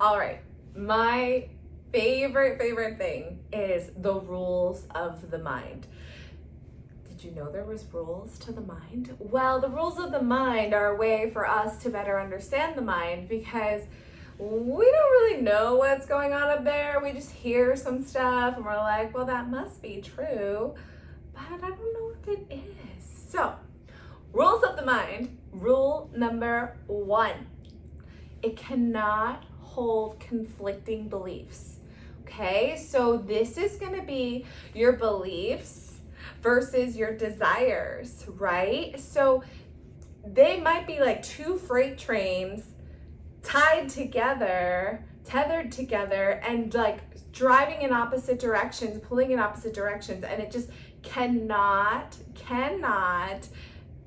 All right, my favorite thing is the rules of the mind. Did you know there was rules to the mind? Well, the rules of the mind are a way for us to better understand the mind, because we don't really know what's going on up there. We just hear some stuff and we're like, well, that must be true, but I don't know what it is. So, rules of the mind. Rule number 1, it cannot hold conflicting beliefs. Okay, so this is going to be your beliefs versus your desires, right? So they might be like two freight trains tied together, tethered together, and like driving in opposite directions, pulling in opposite directions, and it just cannot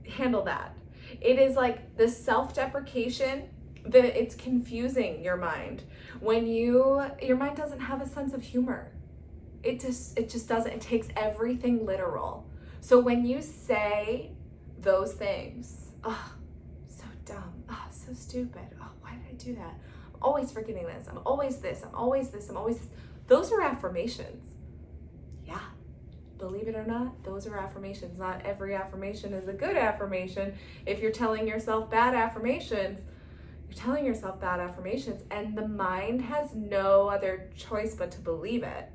handle that. It is like the self-deprecation that it's confusing your mind. When your mind doesn't have a sense of humor. It just doesn't. It takes everything literal. So when you say those things, oh, so dumb, oh, so stupid, oh, why did I do that? I'm always forgetting this, I'm always this, I'm always this, I'm always this. Those are affirmations. Yeah, believe it or not, those are affirmations. Not every affirmation is a good affirmation. If you're telling yourself bad affirmations, you're telling yourself bad affirmations, and the mind has no other choice but to believe it.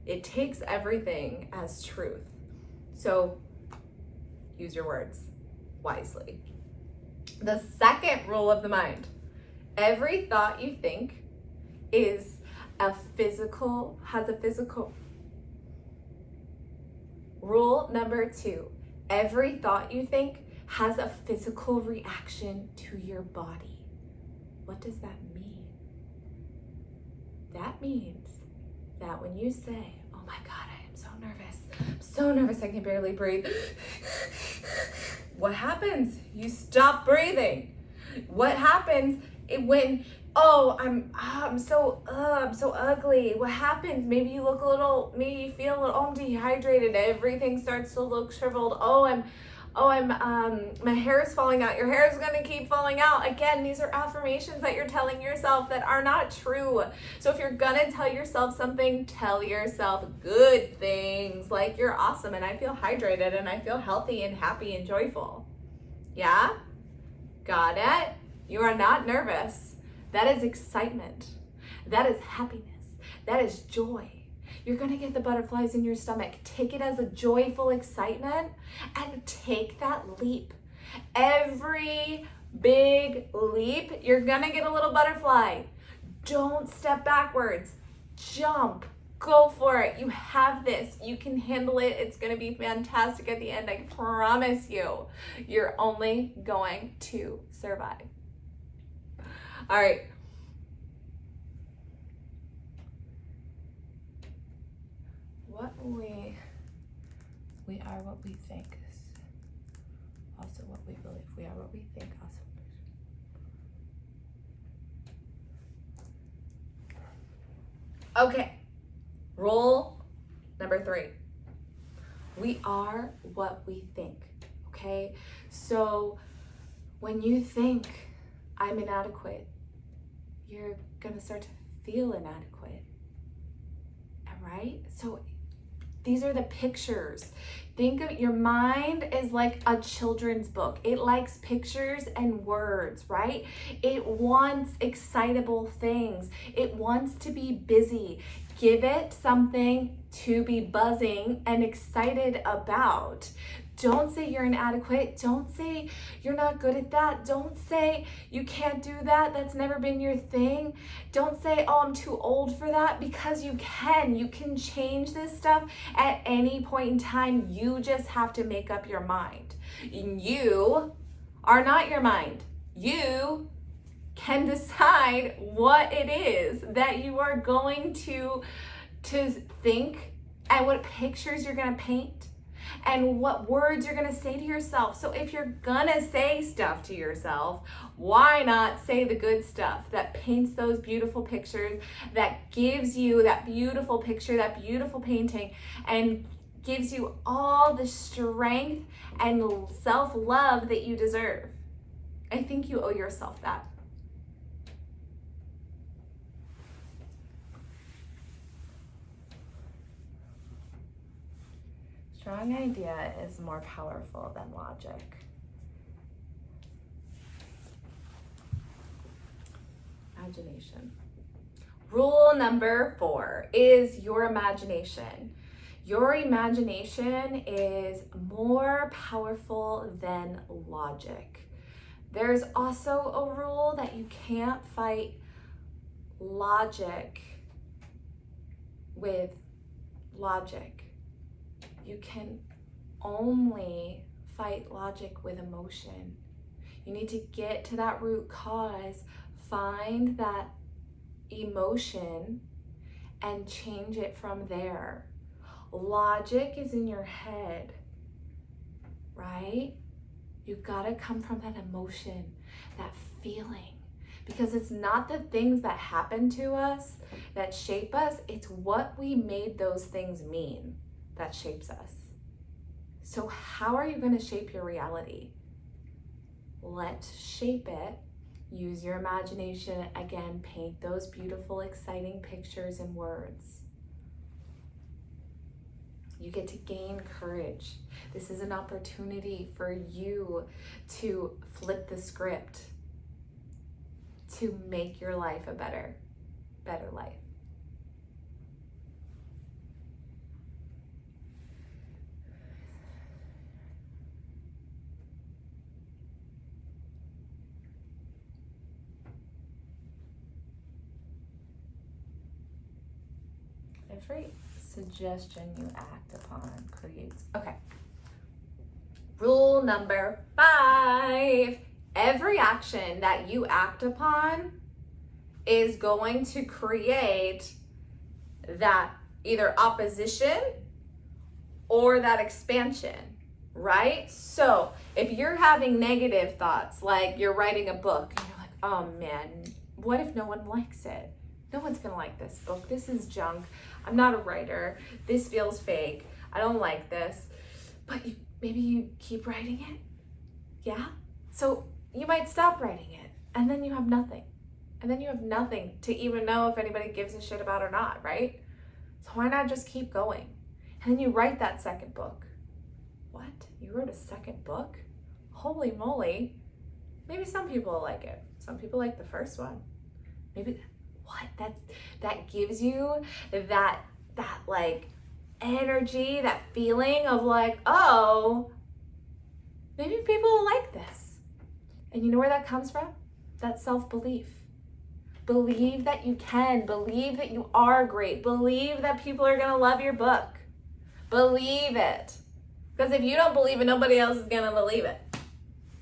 It takes everything as truth. So use your words wisely. The second rule of the mind, every thought you think has a physical. Rule number 2, every thought you think has a physical reaction to your body. What does that mean? That means that when you say, oh my God, I am so nervous, I can barely breathe. What happens? You stop breathing. What happens when, oh, I'm so ugly. What happens? Maybe you look maybe you feel a little, oh, I'm dehydrated. Everything starts to look shriveled. My hair is falling out. Your hair is going to keep falling out. Again, these are affirmations that you're telling yourself that are not true. So if you're going to tell yourself something, tell yourself good things like you're awesome and I feel hydrated and I feel healthy and happy and joyful. Yeah? Got it? You are not nervous. That is excitement. That is happiness. That is joy. You're going to get the butterflies in your stomach. Take it as a joyful excitement and take that leap. Every big leap, you're going to get a little butterfly. Don't step backwards. Jump. Go for it. You have this. You can handle it. It's going to be fantastic at the end. I promise you. You're only going to survive. All right. We are what we think. Also what we believe. We are what we think. Also. Okay. Rule number 3. We are what we think. Okay? So when you think I'm inadequate, you're gonna start to feel inadequate. All right? So these are the pictures. Think of your mind is like a children's book. It likes pictures and words, right? It wants excitable things. It wants to be busy. Give it something to be buzzing and excited about. Don't say you're inadequate. Don't say you're not good at that. Don't say you can't do that. That's never been your thing. Don't say, oh, I'm too old for that, because you can. You can change this stuff at any point in time. You just have to make up your mind. You are not your mind. You can decide what it is that you are going to think and what pictures you're going to paint and what words you're going to say to yourself. So if you're going to say stuff to yourself, why not say the good stuff that paints those beautiful pictures, that gives you that beautiful picture, that beautiful painting, and gives you all the strength and self-love that you deserve. I think you owe yourself that. strong idea is more powerful than logic. Imagination. Rule number 4 is your imagination. Your imagination is more powerful than logic. There's also a rule that you can't fight logic with logic. You can only fight logic with emotion. You need to get to that root cause, find that emotion, and change it from there. Logic is in your head, right? You gotta come from that emotion, that feeling. Because it's not the things that happen to us that shape us, it's what we made those things mean that shapes us. So how are you gonna shape your reality? Let's shape it. Use your imagination. Again, paint those beautiful, exciting pictures and words. You get to gain courage. This is an opportunity for you to flip the script, to make your life a better life. Every suggestion you act upon creates. Okay. Rule number 5. Every action that you act upon is going to create that either opposition or that expansion, right? So if you're having negative thoughts, like you're writing a book and you're like, oh man, what if no one likes it? No one's gonna like this book. This is junk. I'm not a writer. This feels fake. I don't like this. But maybe you keep writing it. Yeah? So you might stop writing it and then you have nothing. And then you have nothing to even know if anybody gives a shit about or not, right? So why not just keep going? And then you write that second book. What? You wrote a second book? Holy moly. Maybe some people like it. Some people like the first one. Maybe what? That gives you that like energy, that feeling of like, oh, maybe people will like this. And you know where that comes from? That self-belief. Believe that you can. Believe that you are great. Believe that people are gonna love your book. Believe it. Because if you don't believe it, nobody else is gonna believe it.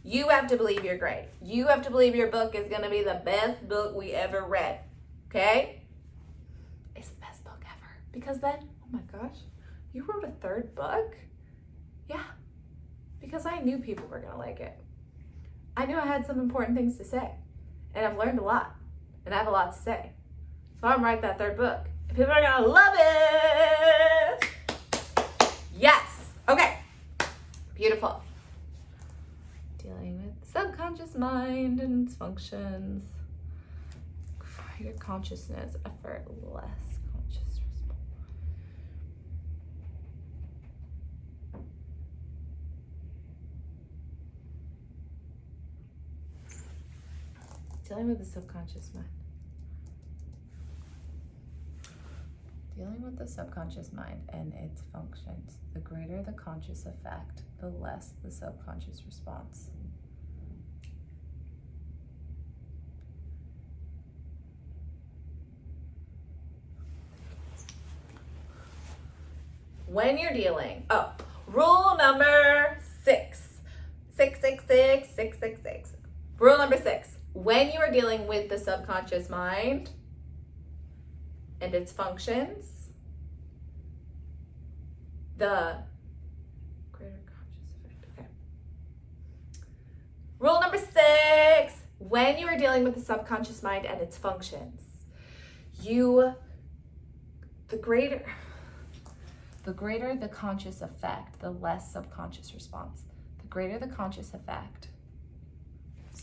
You have to believe you're great. You have to believe your book is gonna be the best book we ever read. Okay? It's the best book ever. Because then, oh my gosh, you wrote a third book? Yeah. Because I knew people were gonna like it. I knew I had some important things to say. And I've learned a lot. And I have a lot to say. So I'm writing that third book. And people are gonna love it! Yes! Okay. Beautiful. Dealing with subconscious mind and its functions. Your consciousness, effortless conscious response. Dealing with the subconscious mind. Dealing with the subconscious mind and its functions. The greater the conscious effect, the less the subconscious response. When you're dealing, rule number 6. 666. Rule number 6. When you are dealing with the subconscious mind and its functions, the greater conscious effect. Okay. Rule number 6. When you are dealing with the subconscious mind and its functions, the greater the conscious effect, the less subconscious response. The greater the conscious effect.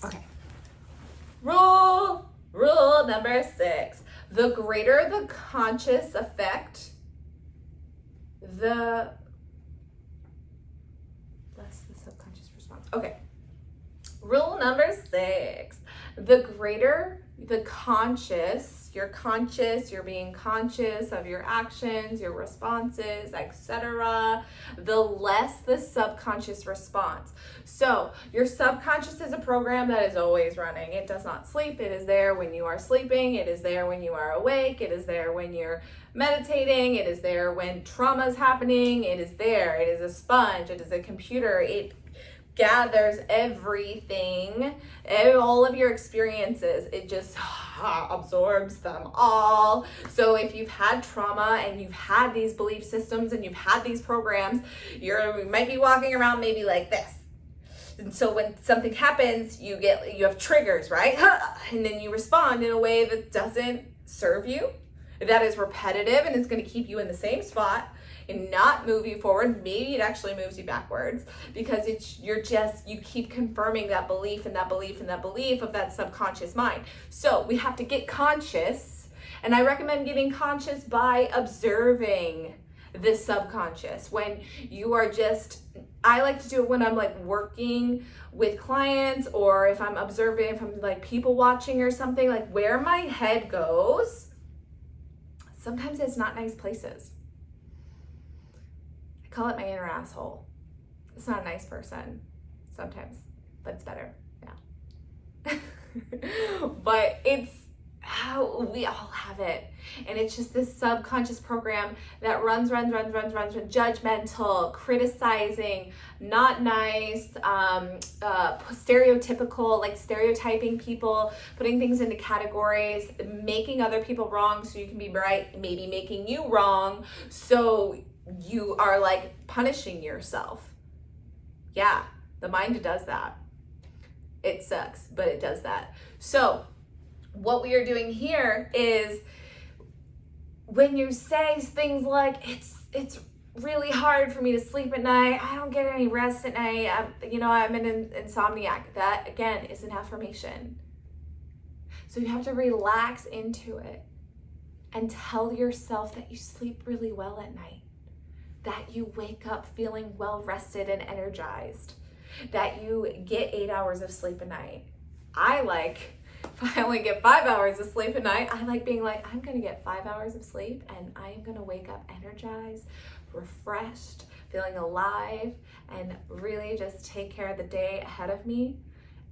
Okay. Rule number 6. The greater the conscious effect, the Okay. Rule number 6, the greater the conscious, you're being conscious of your actions, your responses, etc., the less the subconscious response. So your subconscious is a program that is always running. It does not sleep. It is there when you are sleeping. It is there when you are awake. It is there when you're meditating. It is there when trauma is happening. It is there. It is a sponge. It is a computer. It gathers everything, all of your experiences. It just absorbs them all. So if you've had trauma and you've had these belief systems and you've had these programs, you might be walking around maybe like this. And so when something happens, you have triggers, right? And then you respond in a way that doesn't serve you, that is repetitive, and it's going to keep you in the same spot and not move you forward. Maybe it actually moves you backwards, because you keep confirming that belief and that belief and that belief of that subconscious mind. So we have to get conscious, and I recommend getting conscious by observing this subconscious. When you are I like to do it when I'm like working with clients, or if I'm observing, if I'm like people watching or something, like where my head goes. Sometimes it's not nice places. I call it my inner asshole. It's not a nice person sometimes, but it's better. Yeah. But it's how we all have it. And it's just this subconscious program that runs, judgmental, criticizing, not nice, stereotypical, like stereotyping people, putting things into categories, making other people wrong so you can be right, maybe making you wrong, so you are like punishing yourself. Yeah, the mind does that. It sucks, but it does that. So what we are doing here is, when you say things like, it's really hard for me to sleep at night, I don't get any rest at night, I'm an insomniac, that again is an affirmation. So you have to relax into it and tell yourself that you sleep really well at night, that you wake up feeling well rested and energized, that you get 8 hours of sleep a night. If I only get 5 hours of sleep a night, I like being like, I'm gonna get 5 hours of sleep and I am gonna wake up energized, refreshed, feeling alive, and really just take care of the day ahead of me.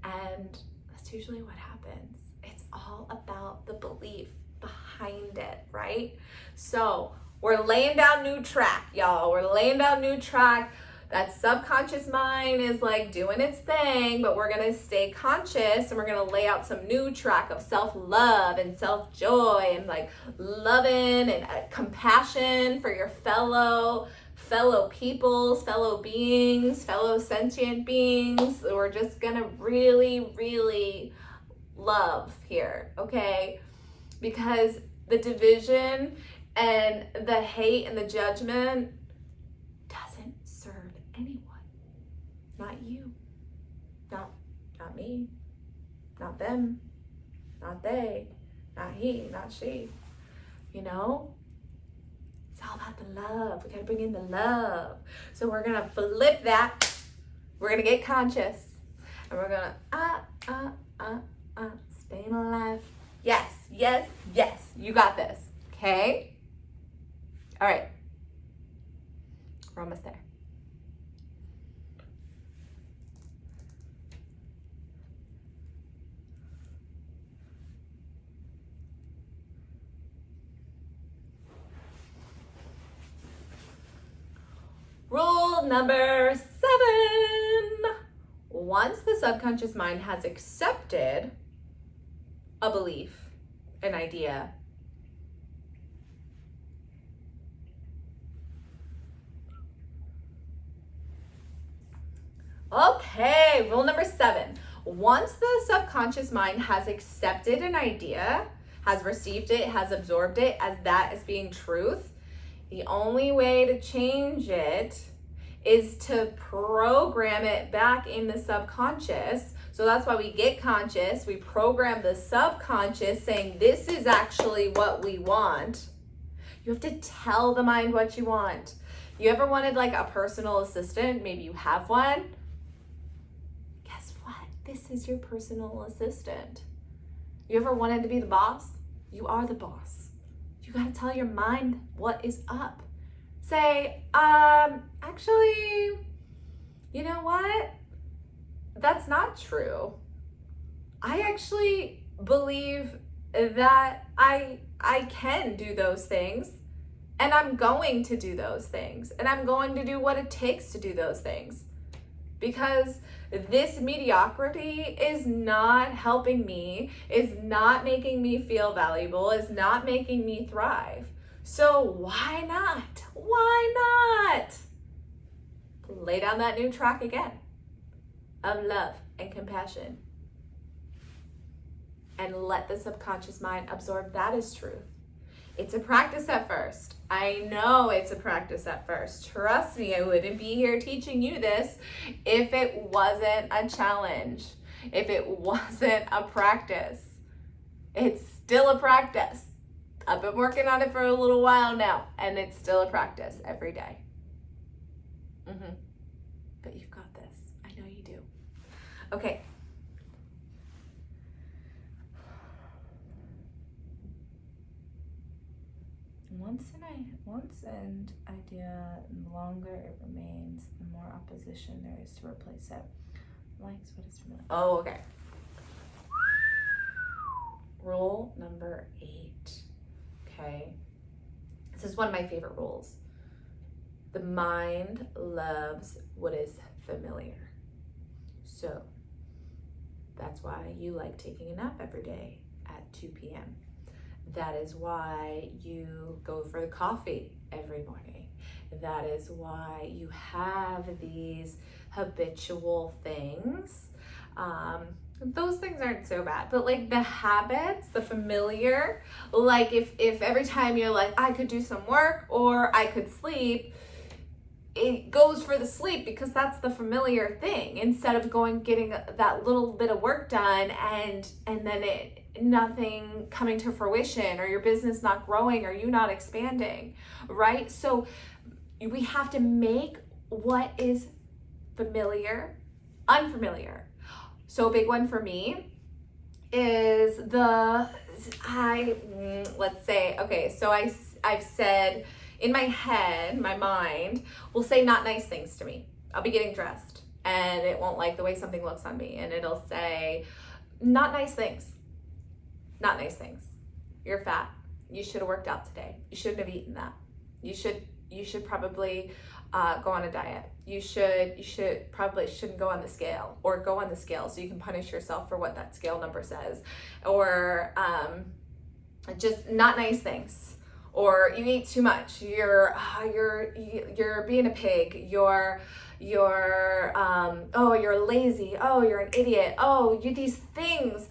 And that's usually what happens. It's all about the belief behind it, right? So we're laying down new track, y'all. We're laying down new track. That subconscious mind is like doing its thing, but we're gonna stay conscious, and we're gonna lay out some new track of self-love and self-joy and like loving and compassion for your fellow peoples, fellow beings, fellow sentient beings. We're just gonna really, really love here, okay? Because the division and the hate and the judgment doesn't serve anyone. Not you. Not me. Not them. Not they. Not he. Not she. You know? It's all about the love. We gotta bring in the love. So we're gonna flip that. We're gonna get conscious. And we're gonna staying alive. Yes, yes, yes. You got this. Okay? All right. We're almost there. Rule number 7. Once the subconscious mind has accepted a belief, an idea, okay, rule number 7. Once the subconscious mind has accepted an idea, has received it, has absorbed it as that as being truth, the only way to change it is to program it back in the subconscious. So that's why we get conscious. We program the subconscious saying, this is actually what we want. You have to tell the mind what you want. You ever wanted like a personal assistant? Maybe you have one. This is your personal assistant. You ever wanted to be the boss? You are the boss. You gotta tell your mind what is up. Say, actually, you know what? That's not true. I actually believe that I can do those things, and I'm going to do those things, and I'm going to do what it takes to do those things, because this mediocrity is not helping me, is not making me feel valuable, is not making me thrive. So why not? Why not lay down that new track again of love and compassion and let the subconscious mind absorb that as truth? It's a practice at first. I know it's a practice at first. Trust me, I wouldn't be here teaching you this if it wasn't a challenge, if it wasn't a practice. It's still a practice. I've been working on it for a little while now, and it's still a practice every day. But you've got this. I know you do. Okay. Once an idea, the longer it remains, the more opposition there is to replace it. Likes what is familiar. Oh, okay. Rule number 8. Okay. This is one of my favorite rules. The mind loves what is familiar. So that's why you like taking a nap every day at 2 p.m. That is why you go for the coffee every morning. That is why you have these habitual things. Those things aren't so bad, but like the habits, the familiar, like if every time you're like, I could do some work or I could sleep, it goes for the sleep because that's the familiar thing, instead of getting that little bit of work done and then nothing coming to fruition, or your business not growing, or you not expanding, right? So we have to make what is familiar unfamiliar. So a big one for me is let's say, okay, so I've said in my head, my mind will say not nice things to me. I'll be getting dressed and it won't like the way something looks on me, and it'll say not nice things. Not nice things. You're fat. You should have worked out today. You shouldn't have eaten that. You should probably go on a diet. You probably shouldn't go on the scale, or go on the scale so you can punish yourself for what that scale number says, or just not nice things. Or you eat too much. You're being a pig. You're lazy. Oh, you're an idiot. Oh, these things.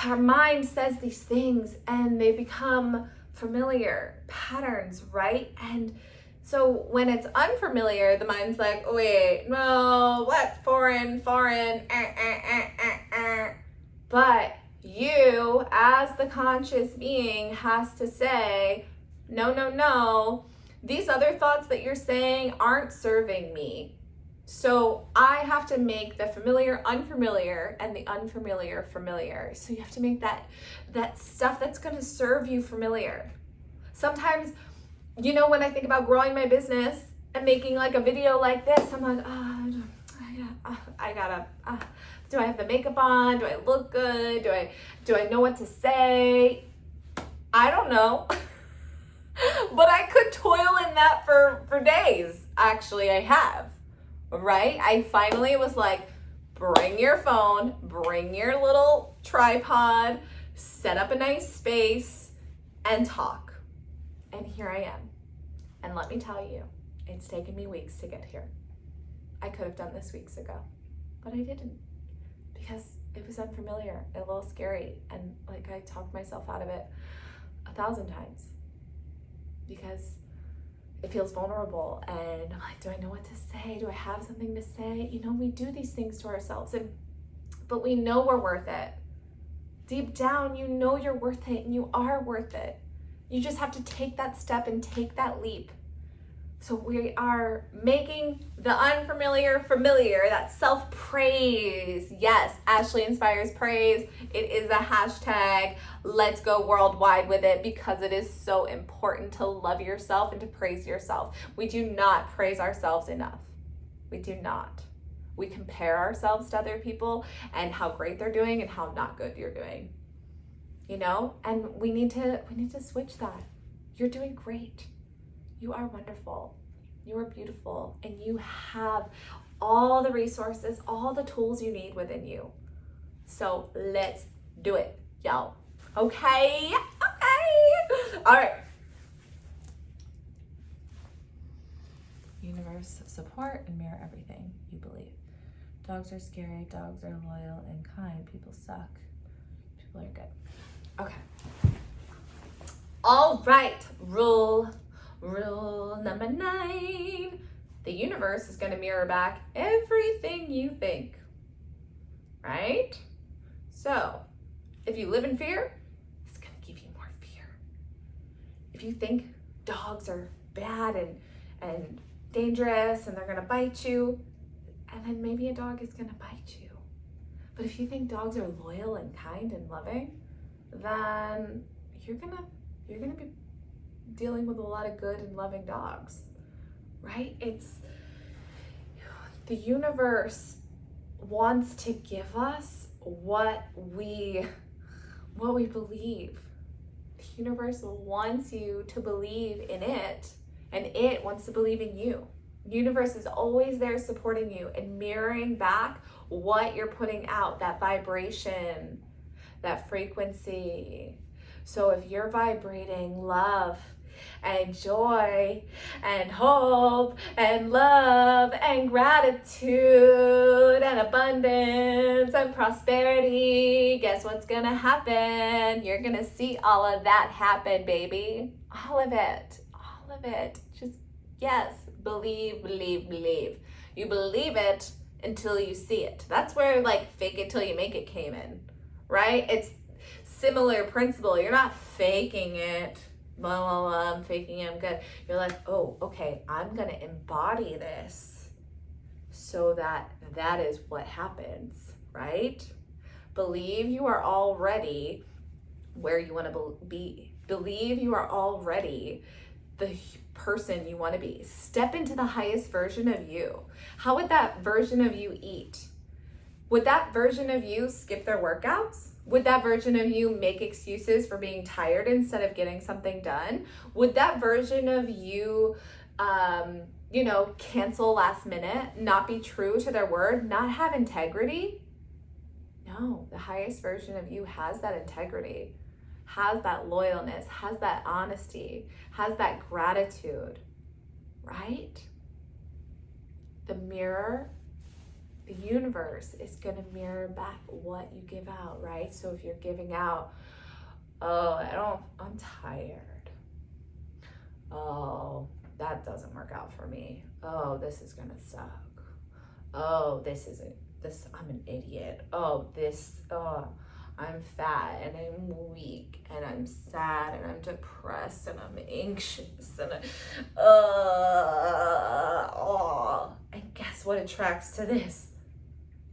Our mind says these things and they become familiar patterns, right? And so when it's unfamiliar, the mind's like, oh, wait, no, what? Foreign. But you, as the conscious being, has to say, no, these other thoughts that you're saying aren't serving me. So I have to make the familiar unfamiliar and the unfamiliar familiar. So you have to make that stuff that's going to serve you familiar. Sometimes, when I think about growing my business and making like a video like this, I'm like, do I have the makeup on? Do I look good? Do I know what to say? I don't know. But I could toil in that for days. Actually, I have. Right? I finally was like, bring your phone, bring your little tripod, set up a nice space, and talk. And here I am. And let me tell you, it's taken me weeks to get here. I could have done this weeks ago, but I didn't, because it was unfamiliar, a little scary, and like I talked myself out of it 1,000 times because it feels vulnerable, and I'm like, do I know what to say? Do I have something to say? We do these things to ourselves, but we know we're worth it. Deep down, you know you're worth it, and you are worth it. You just have to take that step and take that leap. So we are making the unfamiliar familiar, that self-praise. Yes, Ashley Inspyrz praise. It is a hashtag. Let's go worldwide with it because it is so important to love yourself and to praise yourself. We do not praise ourselves enough. We do not. We compare ourselves to other people and how great they're doing and how not good you're doing. You know, and we need to switch that. You're doing great. You are wonderful. You are beautiful, and you have all the resources, all the tools you need within you. So let's do it, y'all. Okay? Okay. All right. Universe, support and mirror everything you believe. Dogs are scary. Dogs are loyal and kind. People suck. People are good. Okay. All right. Rule number 9. The universe is going to mirror back everything you think. Right? So, if you live in fear, it's going to give you more fear. If you think dogs are bad and dangerous and they're going to bite you, and then maybe a dog is going to bite you. But if you think dogs are loyal and kind and loving, then you're going to be dealing with a lot of good and loving dogs, right? It's the universe wants to give us what we believe. The universe wants you to believe in it, and it wants to believe in you. The universe is always there supporting you and mirroring back what you're putting out, that vibration, that frequency. So if you're vibrating love and joy and hope and love and gratitude and abundance and prosperity, guess what's gonna happen? You're gonna see all of that happen, baby. All of it. All of it. Just, yes, believe, believe, believe. You believe it until you see it. That's where like fake it till you make it came in, right? It's similar principle. You're not faking it. Blah, blah, blah, I'm faking it, I'm good. You're like, oh, okay, I'm gonna embody this so that is what happens, right? Believe you are already where you wanna be. Believe you are already the person you wanna be. Step into the highest version of you. How would that version of you eat? Would that version of you skip their workouts? Would that version of you make excuses for being tired instead of getting something done? Would that version of you, cancel last minute, not be true to their word, not have integrity? No, the highest version of you has that integrity, has that loyalness, has that honesty, has that gratitude, right? The universe is going to mirror back what you give out, right? So if you're giving out, I'm tired. Oh, that doesn't work out for me. Oh, this is going to suck. Oh, I'm an idiot. I'm fat and I'm weak and I'm sad and I'm depressed and I'm anxious and and guess what attracts to this?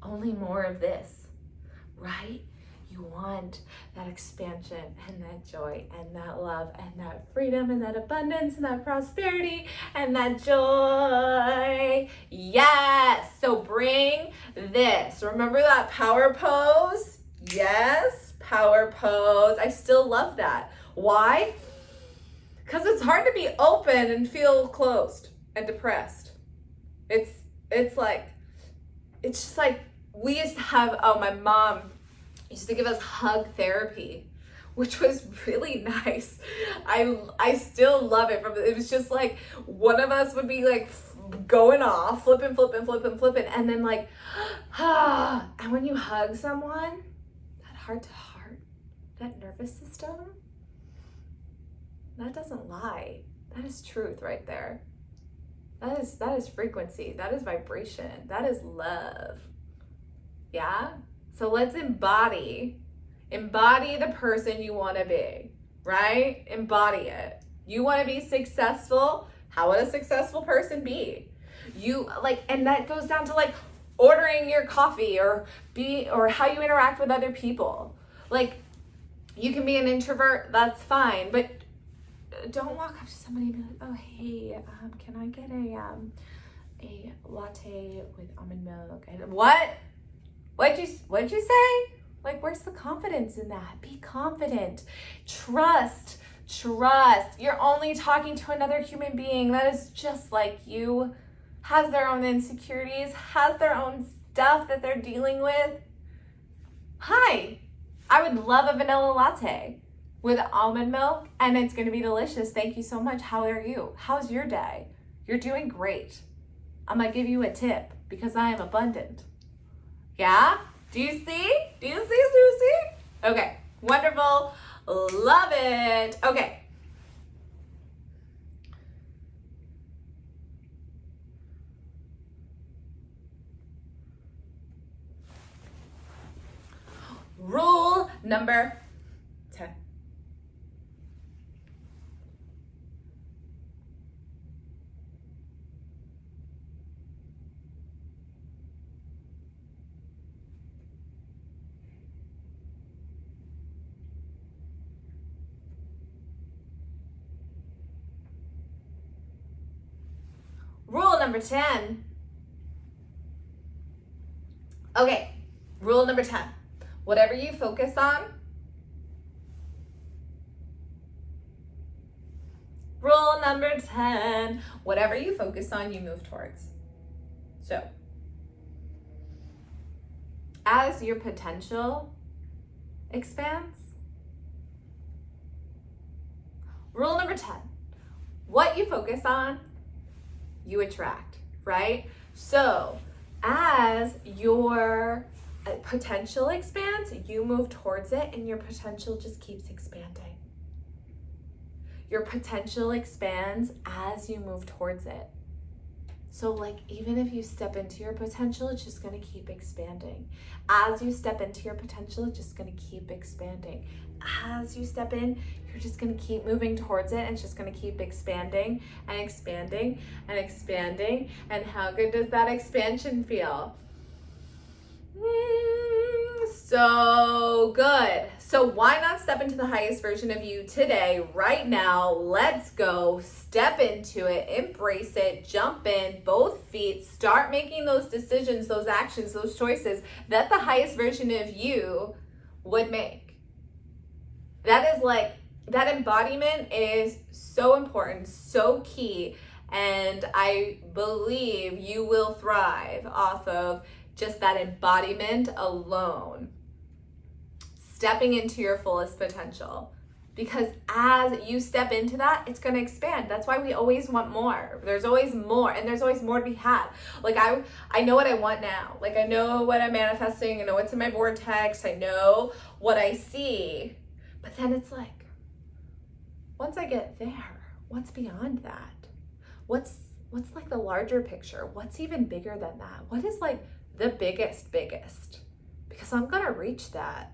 Only more of this, right? You want that expansion and that joy and that love and that freedom and that abundance and that prosperity and that joy. Yes. So bring this. Remember that power pose? Yes, power pose. I still love that. Why? Because it's hard to be open and feel closed and depressed. It's just like we used to have, my mom used to give us hug therapy, which was really nice. I still love it. It was just like one of us would be like going off, flipping, and then like, and when you hug someone, that heart to heart, that nervous system, that doesn't lie. That is truth right there. That is frequency. That is vibration. That is love. Yeah? So let's embody the person you want to be, right? Embody it. You want to be successful? How would a successful person be? And that goes down to like ordering your coffee or how you interact with other people. Like, you can be an introvert, that's fine, but don't walk up to somebody and be like, oh, hey, can I get a latte with almond milk? And what'd you say? Like, where's the confidence in that? Be confident. Trust. You're only talking to another human being that is just like you, has their own insecurities, has their own stuff that they're dealing with. Hi, I would love a vanilla latte with almond milk, and it's going to be delicious. Thank you so much. How are you? How's your day? You're doing great. I'm going to give you a tip because I am abundant. Yeah? Do you see? Okay, wonderful. Love it. Okay. Rule number 10. Rule number 10. Okay, rule number 10. Whatever you focus on, rule number 10, whatever you focus on, you move towards. So, as your potential expands, rule number 10, what you focus on, you attract, right? So, as your potential expands, you move towards it, and your potential just keeps expanding. Your potential expands as you move towards it. So like, even if you step into your potential, it's just going to keep expanding. As you step into your potential, it's just going to keep expanding. As you step in, you're just going to keep moving towards it, and it's just going to keep expanding and expanding and expanding. And how good does that expansion feel? So good. So why not step into the highest version of you today, right now? Let's go. Step into it, embrace it, jump in, both feet, start making those decisions, those actions, those choices that the highest version of you would make. That is like, that embodiment is so important, so key, and I believe you will thrive off of just that embodiment alone. Stepping into your fullest potential. Because as you step into that, it's going to expand. That's why we always want more. There's always more, and there's always more to be had. Like, I know what I want now. Like, I know what I'm manifesting. I know what's in my vortex. I know what I see. But then it's like, once I get there, what's beyond that? What's like the larger picture? What's even bigger than that? What is like the biggest? Because I'm going to reach that.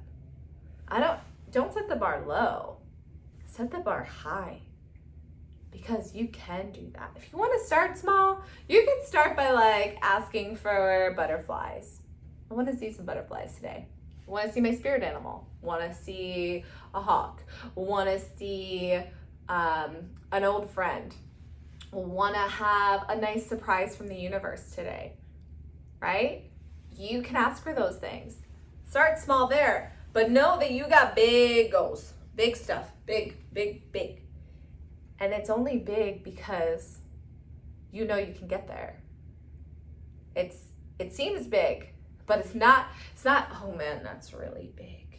Don't set the bar low. Set the bar high, because you can do that. If you want to start small, you can start by like asking for butterflies. I want to see some butterflies today. I want to see my spirit animal. Want to see a hawk. Want to see an old friend. Want to have a nice surprise from the universe today, right? You can ask for those things. Start small there, but know that you got big goals, big stuff, big. And it's only big because you know you can get there. It seems big, but it's not, oh man, that's really big.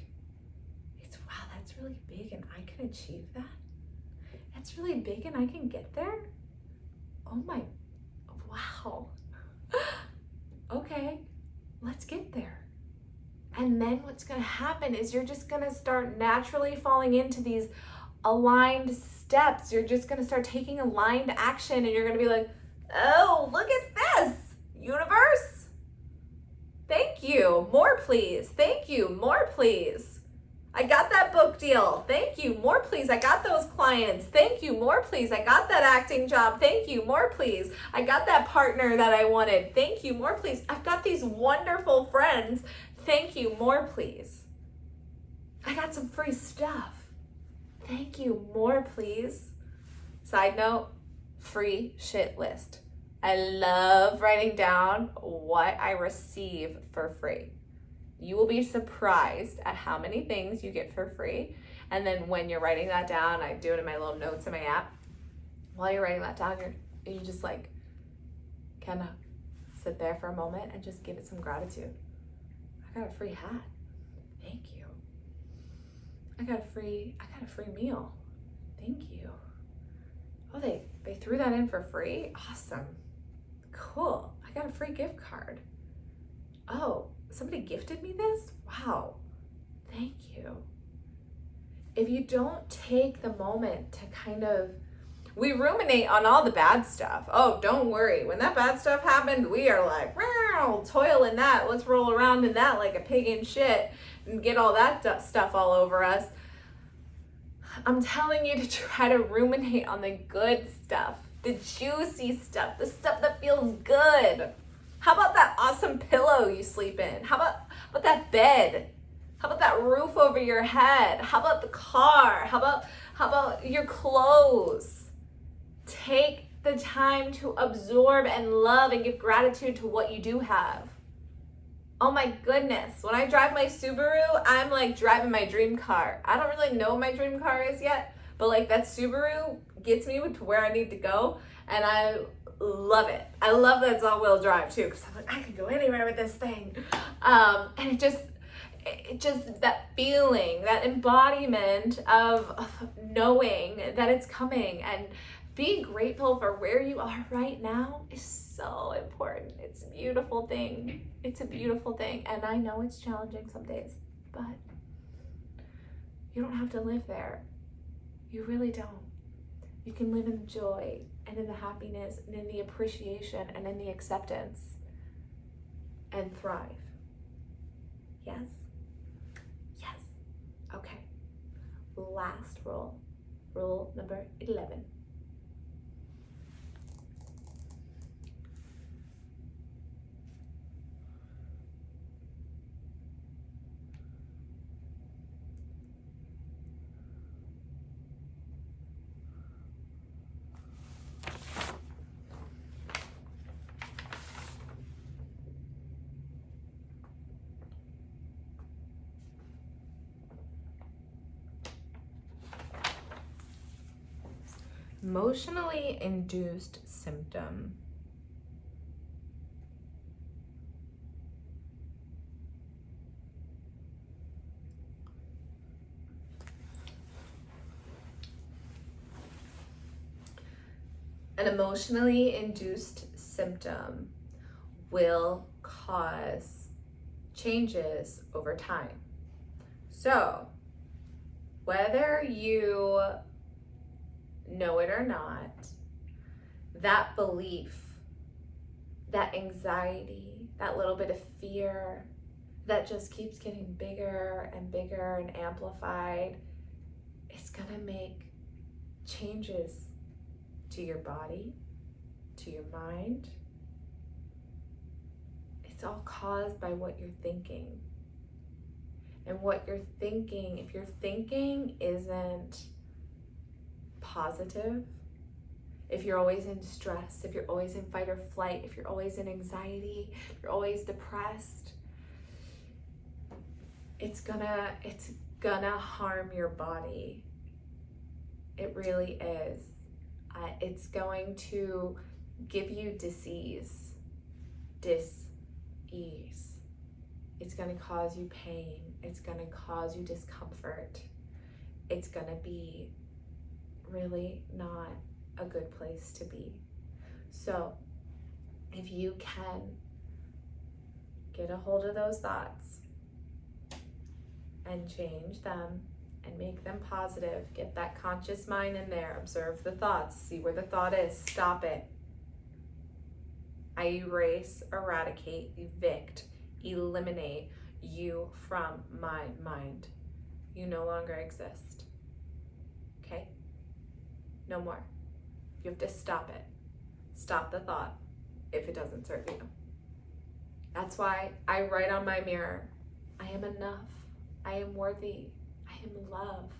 It's, wow, that's really big and I can achieve that. That's really big and I can get there. Oh my, wow. Okay, let's get there. And then what's going to happen is you're just going to start naturally falling into these aligned steps. You're just going to start taking aligned action, and you're going to be like, oh, look at this, universe. Thank you. More, please. Thank you. More, please. I got that book deal. Thank you. More please. I got those clients. Thank you. More please. I got that acting job. Thank you. More please. I got that partner that I wanted. Thank you. More please. I've got these wonderful friends. Thank you. More please. I got some free stuff. Thank you. More please. Side note, free shit list. I love writing down what I receive for free. You will be surprised at how many things you get for free. And then when you're writing that down, I do it in my little notes in my app. While you're writing that down, you just like kind of sit there for a moment and just give it some gratitude. I got a free hat. Thank you. I got a free meal. Thank you. Oh, they threw that in for free? Awesome. Cool. I got a free gift card. Oh, somebody gifted me this? Wow. Thank you. If you don't take the moment to kind of, we ruminate on all the bad stuff. Oh, don't worry. When that bad stuff happened, we are like, wow, toil in that. Let's roll around in that like a pig in shit and get all that stuff all over us. I'm telling you to try to ruminate on the good stuff, the juicy stuff, the stuff that feels good. How about that awesome pillow you sleep in? How about that bed? How about that roof over your head? How about the car? How about your clothes? Take the time to absorb and love and give gratitude to what you do have. Oh my goodness. When I drive my Subaru, I'm like driving my dream car. I don't really know what my dream car is yet, but like that Subaru gets me to where I need to go, and I love it. I love that it's all-wheel drive too, because I'm like, I can go anywhere with this thing. And it just that feeling, that embodiment of knowing that it's coming and being grateful for where you are right now is so important. It's a beautiful thing. It's a beautiful thing. And I know it's challenging some days, but you don't have to live there. You really don't. You can live in the joy and in the happiness and in the appreciation and in the acceptance and thrive. Yes? Yes. Okay. Last rule. Rule number 11. Emotionally induced symptom. An emotionally induced symptom will cause changes over time. So, whether you know it or not, that belief, that anxiety, that little bit of fear that just keeps getting bigger and bigger and amplified, is gonna make changes to your body, to your mind. It's all caused by what you're thinking. And what you're thinking, if your thinking isn't positive, if you're always in stress, if you're always in fight or flight, if you're always in anxiety, if you're always depressed, it's gonna harm your body. It really is. It's going to give you dis-ease. It's going to cause you pain. It's going to cause you discomfort. It's going to be really not a good place to be. So if you can get a hold of those thoughts and change them and make them positive, get that conscious mind in there, observe the thoughts, see where the thought is, stop it. I erase, eradicate, evict, eliminate you from my mind. you no longer exist. Okay? No more. You have to stop it. Stop the thought if it doesn't serve you. That's why I write on my mirror, I am enough. I am worthy. I am love.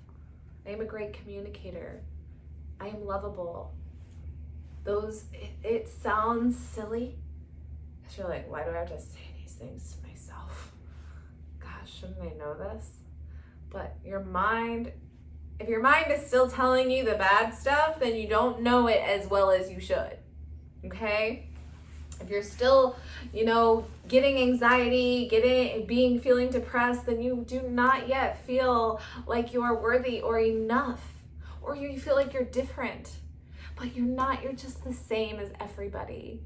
I am a great communicator. I am lovable. It sounds silly. Because you're like, why do I have to say these things to myself? Gosh, shouldn't I know this? But your mind, if your mind is still telling you the bad stuff, then you don't know it as well as you should. Okay? If you're still, getting anxiety, feeling depressed, then you do not yet feel like you are worthy or enough, or you feel like you're different. But you're not, you're just the same as everybody.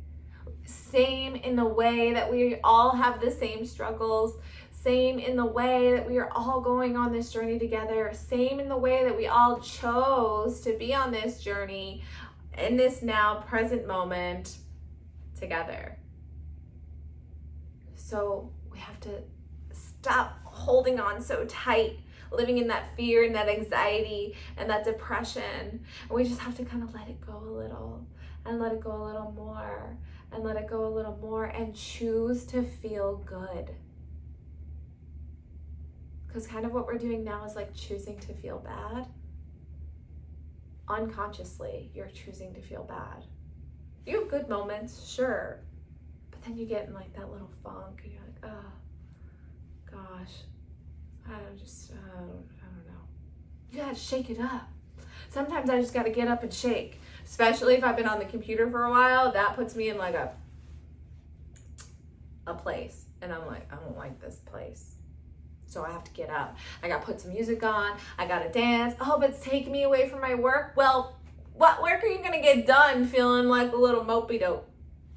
Same in the way that we all have the same struggles, same in the way that we are all going on this journey together, same in the way that we all chose to be on this journey in this now present moment together. So we have to stop holding on so tight, living in that fear and that anxiety and that depression. And we just have to kind of let it go a little, and let it go a little more, and let it go a little more, and choose to feel good. Because kind of what we're doing now is like choosing to feel bad. Unconsciously, you're choosing to feel bad. You have good moments, sure, but then you get in like that little funk and you're like, oh gosh, I don't know. You gotta shake it up. Sometimes I just gotta get up and shake, especially if I've been on the computer for a while. That puts me in like a place, and I'm like, I don't like this place. So I have to get up. I gotta put some music on. I gotta dance. Oh, but it's taking me away from my work. Well, what work are you gonna get done feeling like a little mopey dope,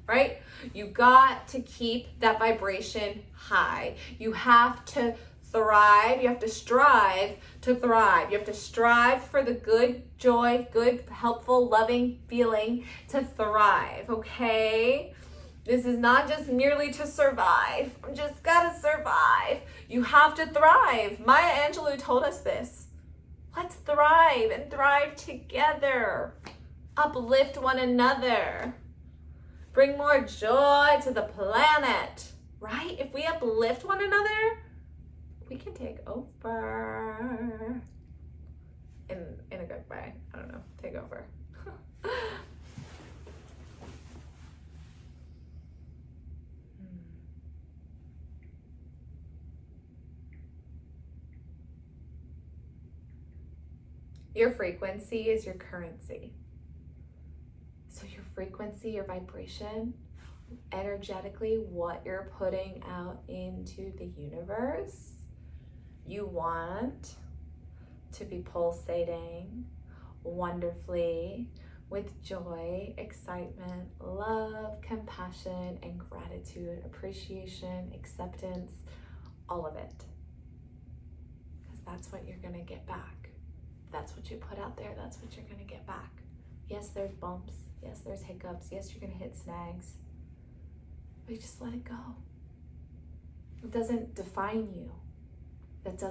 right? You got to keep that vibration high. You have to thrive. You have to strive to thrive. You have to strive for the good, joy, good, helpful, loving feeling to thrive, okay? This is not just merely to survive. I just gotta survive. You have to thrive. Maya Angelou told us this. Let's thrive and thrive together. Uplift one another. Bring more joy to the planet, right? If we uplift one another, we can take over. In a good way. I don't know. Take over. Your frequency is your currency. So your frequency, your vibration, energetically, what you're putting out into the universe, you want to be pulsating wonderfully with joy, excitement, love, compassion, and gratitude, appreciation, acceptance, all of it. Because that's what you're gonna get back. That's what you put out there, that's what you're gonna get back. Yes, there's bumps. Yes, there's hiccups. Yes, you're gonna hit snags. But you just let it go. It doesn't define you. It's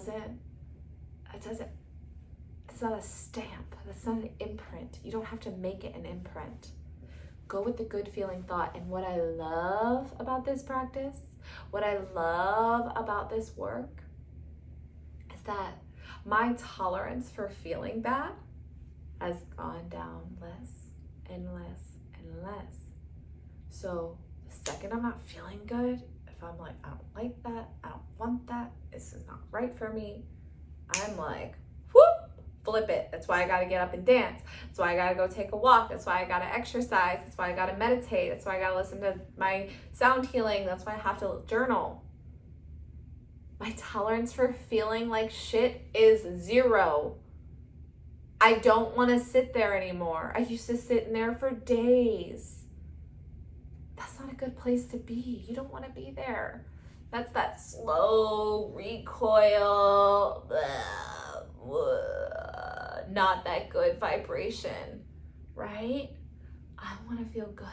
not a stamp. That's not an imprint. You don't have to make it an imprint. Go with the good feeling thought. And what I love about this practice, what I love about this work, is that my tolerance for feeling bad has gone down less and less and less. So the second I'm not feeling good, if I'm like, I don't like that, I don't want that, this is not right for me, I'm like, whoop, flip it. That's why I gotta get up and dance. That's why I gotta go take a walk. That's why I gotta exercise. That's why I gotta meditate. That's why I gotta listen to my sound healing. That's why I have to journal. My tolerance for feeling like shit is 0. I don't want to sit there anymore. I used to sit in there for days. That's not a good place to be. You don't want to be there. That's that slow recoil, not that good vibration, right? I want to feel good.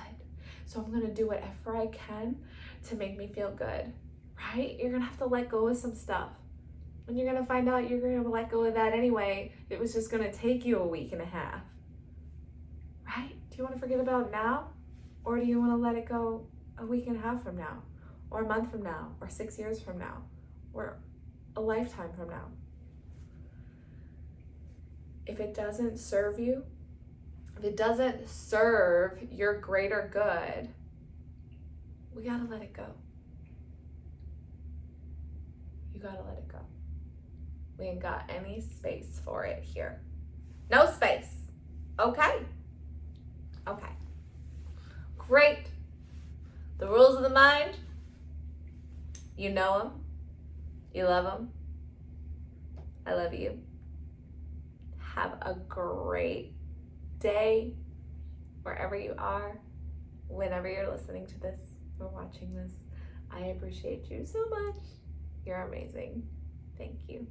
So I'm going to do whatever I can to make me feel good. Right? You're gonna have to let go of some stuff. And you're gonna find out you're gonna let go of that anyway. It was just gonna take you a week and a half. Right? Do you wanna forget about now? Or do you wanna let it go a week and a half from now? Or a month from now? Or 6 years from now? Or a lifetime from now? If it doesn't serve you, if it doesn't serve your greater good, we gotta let it go. You gotta let it go. We ain't got any space for it here. No space. Okay? Okay. Great. The rules of the mind, you know them. You love them. I love you. Have a great day wherever you are, whenever you're listening to this or watching this. I appreciate you so much. You're amazing. Thank you.